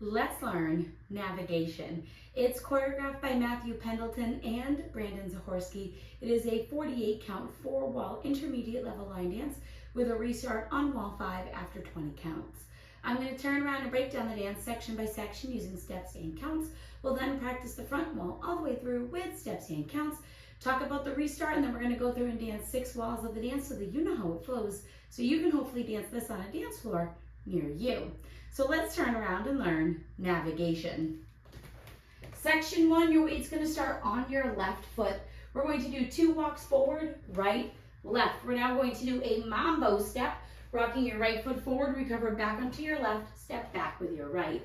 Let's learn navigation. It's choreographed by Matthew Pendleton and Brandon Zahorsky. It is a 48 count, 4-wall intermediate level line dance with a restart on wall 5 after 20 counts. I'm going to turn around and break down the dance section by section using steps and counts. We'll then practice the front wall all the way through with steps and counts, talk about the restart, and then we're going to go through and dance 6 walls of the dance so that you know how it flows, so you can hopefully dance this on a dance floor near you. So let's turn around and learn navigation. Section 1, your weight's going to start on your left foot. We're going to do 2 walks forward, right, left. We're now going to do a mambo step, rocking your right foot forward, recover back onto your left, step back with your right.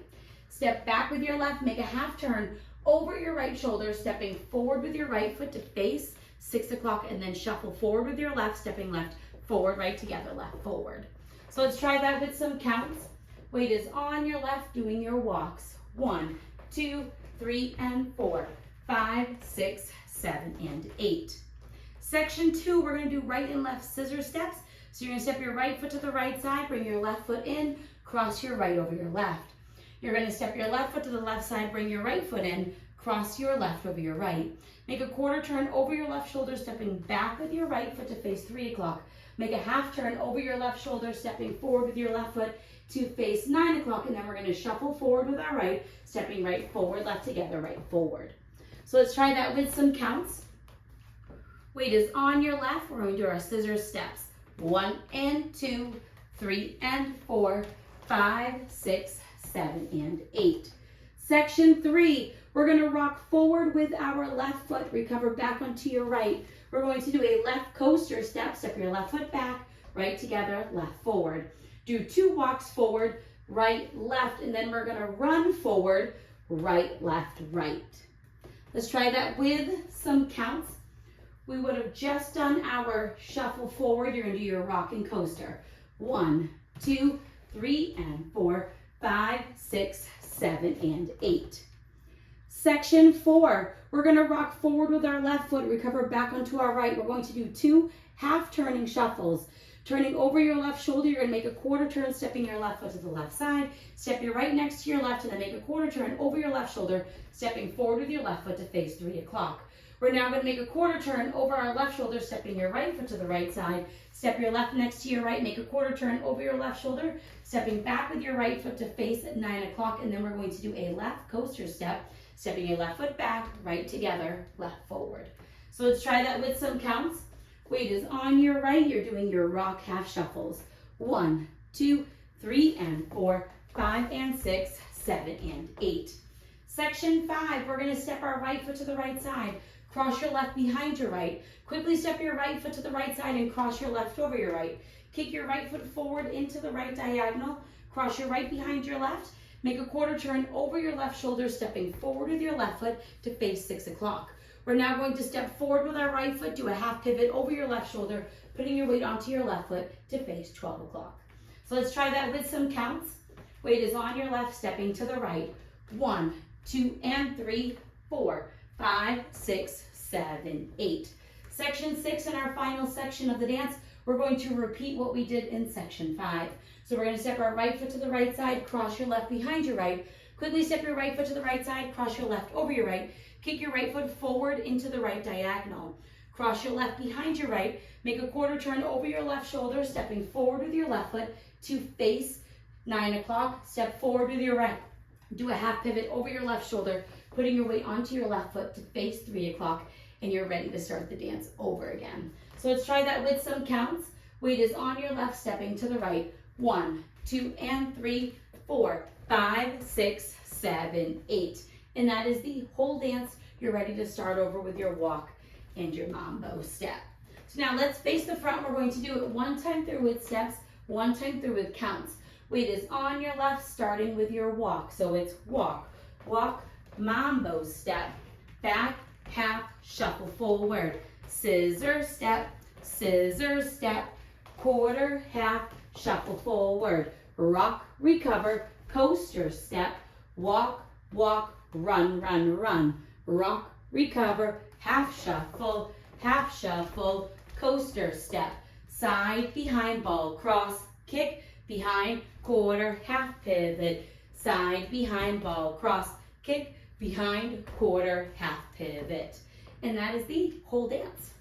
Step back with your left, make a half turn over your right shoulder, stepping forward with your right foot to face 6 o'clock, and then shuffle forward with your left, stepping left, forward, right together, left, forward. So let's try that with some counts. Weight is on your left, doing your walks. 1, 2, 3, and 4, 5, 6, 7, and 8. Section 2, we're going to do right and left scissor steps. So you're going to step your right foot to the right side, bring your left foot in, cross your right over your left. You're going to step your left foot to the left side, bring your right foot in, cross your left over your right. Make a quarter turn over your left shoulder, stepping back with your right foot to face 3 o'clock. Make a half turn over your left shoulder, stepping forward with your left foot to face 9 o'clock, and then we're going to shuffle forward with our right, stepping right forward, left together, right forward. So let's try that with some counts. Weight is on your left. We're going to do our scissor steps. 1 and 2, 3 and 4, 5, 6, 7, and 8. Section 3, we're going to rock forward with our left foot, recover back onto your right. We're going to do a left coaster step, step your left foot back, right together, left forward. Do 2 walks forward, right, left, and then we're going to run forward, right, left, right. Let's try that with some counts. We would have just done our shuffle forward. You're going to do your rocking coaster. 1, 2, 3, and 4, 5, 6, 7, and 8. Section 4, we're going to rock forward with our left foot, recover back onto our right. We're going to do 2 half turning shuffles. Turning over your left shoulder, you're going to make a quarter turn, stepping your left foot to the left side. Step your right next to your left, and then make a quarter turn over your left shoulder, stepping forward with your left foot to face 3 o'clock. We're now going to make a quarter turn over our left shoulder, stepping your right foot to the right side. Step your left next to your right, make a quarter turn over your left shoulder, stepping back with your right foot to face at 9 o'clock, and then we're going to do a left coaster step, stepping your left foot back, right together, left forward. So let's try that with some counts. Weight is on your right. You're doing your rock half shuffles. 1, 2, 3, and 4, 5, and 6, 7, and 8. Section 5, we're going to step our right foot to the right side. Cross your left behind your right. Quickly step your right foot to the right side and cross your left over your right. Kick your right foot forward into the right diagonal. Cross your right behind your left. Make a quarter turn over your left shoulder, stepping forward with your left foot to face 6 o'clock. We're now going to step forward with our right foot, do a half pivot over your left shoulder, putting your weight onto your left foot to face 12 o'clock. So let's try that with some counts. Weight is on your left, stepping to the right. 1, 2, and 3, 4, 5, 6, 7, 8. Section 6, in our final section of the dance, we're going to repeat what we did in section 5. So we're going to step our right foot to the right side, cross your left behind your right. Quickly step your right foot to the right side, cross your left over your right. Kick your right foot forward into the right diagonal. Cross your left behind your right. Make a quarter turn over your left shoulder, stepping forward with your left foot to face 9 o'clock. Step forward with your right. Do a half pivot over your left shoulder, putting your weight onto your left foot to face 3 o'clock, and you're ready to start the dance over again. So let's try that with some counts. Weight is on your left, stepping to the right. 1, 2, and 3, 4, 5, 6, 7, 8. And that is the whole dance. You're ready to start over with your walk and your mambo step. So now let's face the front. We're going to do it 1 time through with steps, 1 time through with counts. Weight is on your left, starting with your walk. So it's walk, walk, mambo step, back, half, shuffle forward, scissor step, quarter, half, shuffle forward, rock, recover, coaster step, walk, walk, run, run, run, rock, recover, half shuffle, coaster step, side, behind, ball, cross, kick, behind, quarter, half pivot, side, behind, ball, cross, kick, behind, quarter, half pivot. And that is the whole dance.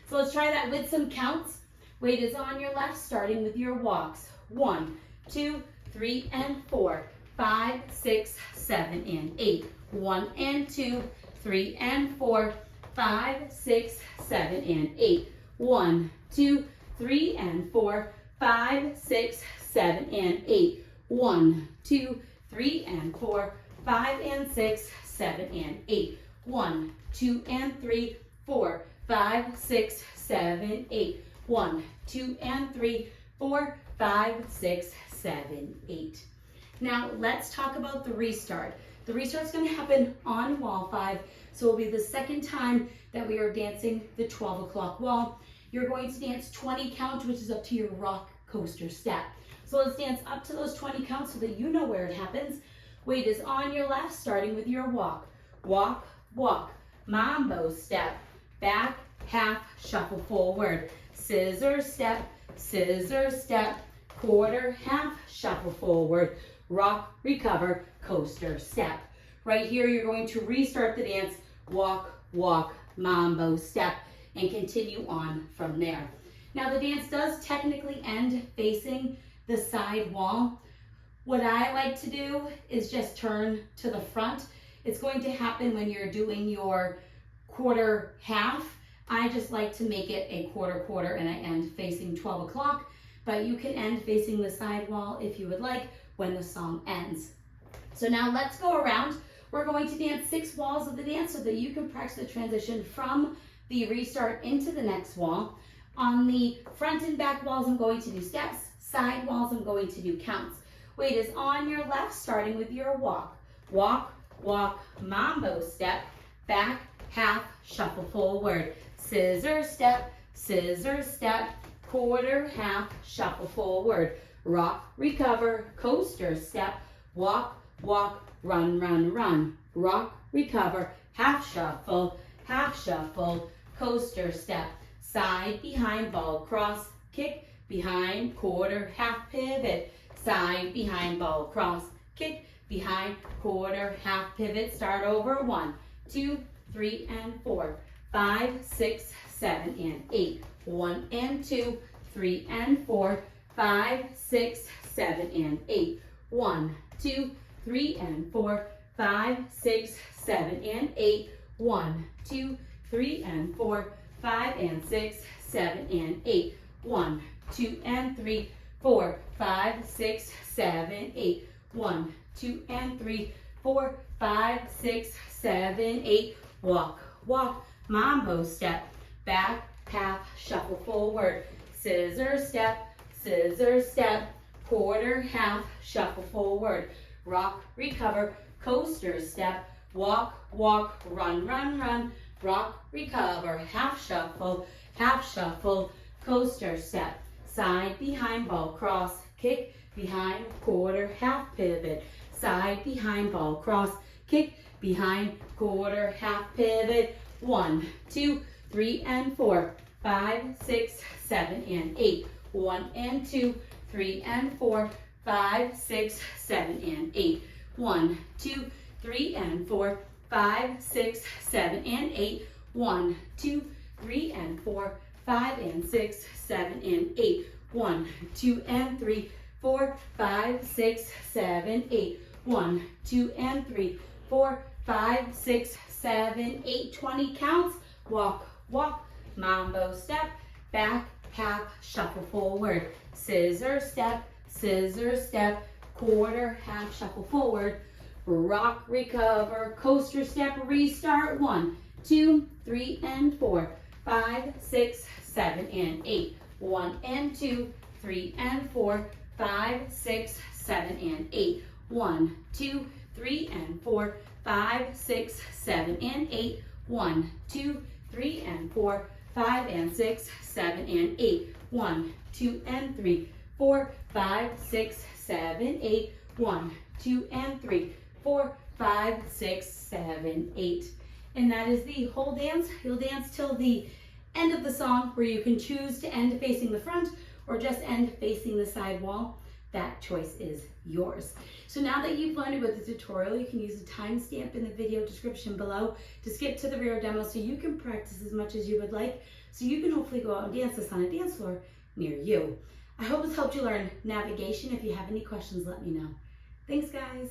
So let's try that with some counts. Weight is on your left, starting with your walks. 1, 2, 3, and 4, 5, 6, 7, and 8. 1 and 2, 3 and 4, 5, 6, 7, and 8. 1, 2, 3 and 4, 5, 6, 7, and 8. 1, 2, 3 and 4, 5 and 6, 7, and 8. 1, 2 and 3, 4, 5, 6, 7, 8. 1, 2 and 3, 4, 5, 6, 7, 8. Now let's talk about the restart. The restart is going to happen on wall 5, so it will be the second time that we are dancing the 12 o'clock wall. You're going to dance 20 counts, which is up to your rock coaster step. So let's dance up to those 20 counts so that you know where it happens. Weight is on your left, starting with your walk. Walk, walk, mambo step, back, half, shuffle forward. Scissor step, quarter, half, shuffle forward. Rock, recover, coaster step. Right here, you're going to restart the dance. Walk, walk, mambo step, and continue on from there. Now the dance does technically end facing the side wall. What I like to do is just turn to the front. It's going to happen when you're doing your quarter half. I just like to make it a quarter, and I end facing 12 o'clock, but you can end facing the side wall if you would like when the song ends. So now let's go around. We're going to dance 6 walls of the dance so that you can practice the transition from the restart into the next wall. On the front and back walls, I'm going to do steps. Side walls, I'm going to do counts. Weight is on your left, starting with your walk. Walk, walk, mambo step, back, half, shuffle forward. Scissor step, quarter, half, shuffle forward. Rock, recover, coaster step, walk, walk, run, run, run. Rock, recover, half shuffle, coaster step. Side, behind, ball, cross, kick, behind, quarter, half pivot. Side, behind, ball, cross, kick, behind, quarter, half pivot. Start over. 1, 2, 3, and 4, 5, 6, 7, and 8. 1 and 2, 3 and 4, 5, 6, 7, and 8. 1, 2, 3 and 4, 5, 6, 7, and 8. 1, 2, 3 and 4, 5 and 6, 7, and 8. 1, 2 and 3, 4, 5, 6, 7, 8. 1, 2 and 3, 4, 5, 6, 7, 8. Walk, walk, mambo step, back, half, shuffle forward. Scissor step, quarter, half, shuffle forward. Rock, recover, coaster step, walk, walk, run, run, run. Rock, recover, half shuffle, coaster step. Side, behind, ball, cross, kick, behind, quarter, half pivot. Side, behind, ball, cross, kick, behind, quarter, half pivot. 1, 2, 3, and 4, 5, 6, 7, and 8. 1 and 2, 3 and 4, 5, 6, 7, and 8. 1, 2, 3 and 4, 5, 6, 7, and 8. 1, 2, 3 and 4, 5 and 6, 7, and 8. 1, 2 and 3, 4, 5, 6, 7, 8. 1, 2 and 3, 4, 5, 6, 7, 8. 20 counts. Walk, walk, mambo step, back, half, shuffle forward. Scissor step, quarter, half, shuffle forward. Rock, recover, coaster step, restart. 1, 2, 3, and 4, 5, 6, 7, and 8. 1 and 2, 3 and 4, 5, 6, 7, and 8. 1, 2, 3, and 4, 5, 6, 7, and 8. 1, 2, 3, and 4, 5 and 6, 7, and 8. 1, 2, and 3, 4, 5, 6, 7, 8. 1, 2, and 3, 4, 5, 6, 7, 8. And that is the whole dance. You'll dance till the end of the song, where you can choose to end facing the front or just end facing the side wall. that choice is yours. So now that you've learned about the tutorial, you can use the timestamp in the video description below to skip to the real demo so you can practice as much as you would like, so you can hopefully go out and dance this on a dance floor near you. I hope this helped you learn navigation. If you have any questions, let me know. Thanks, guys.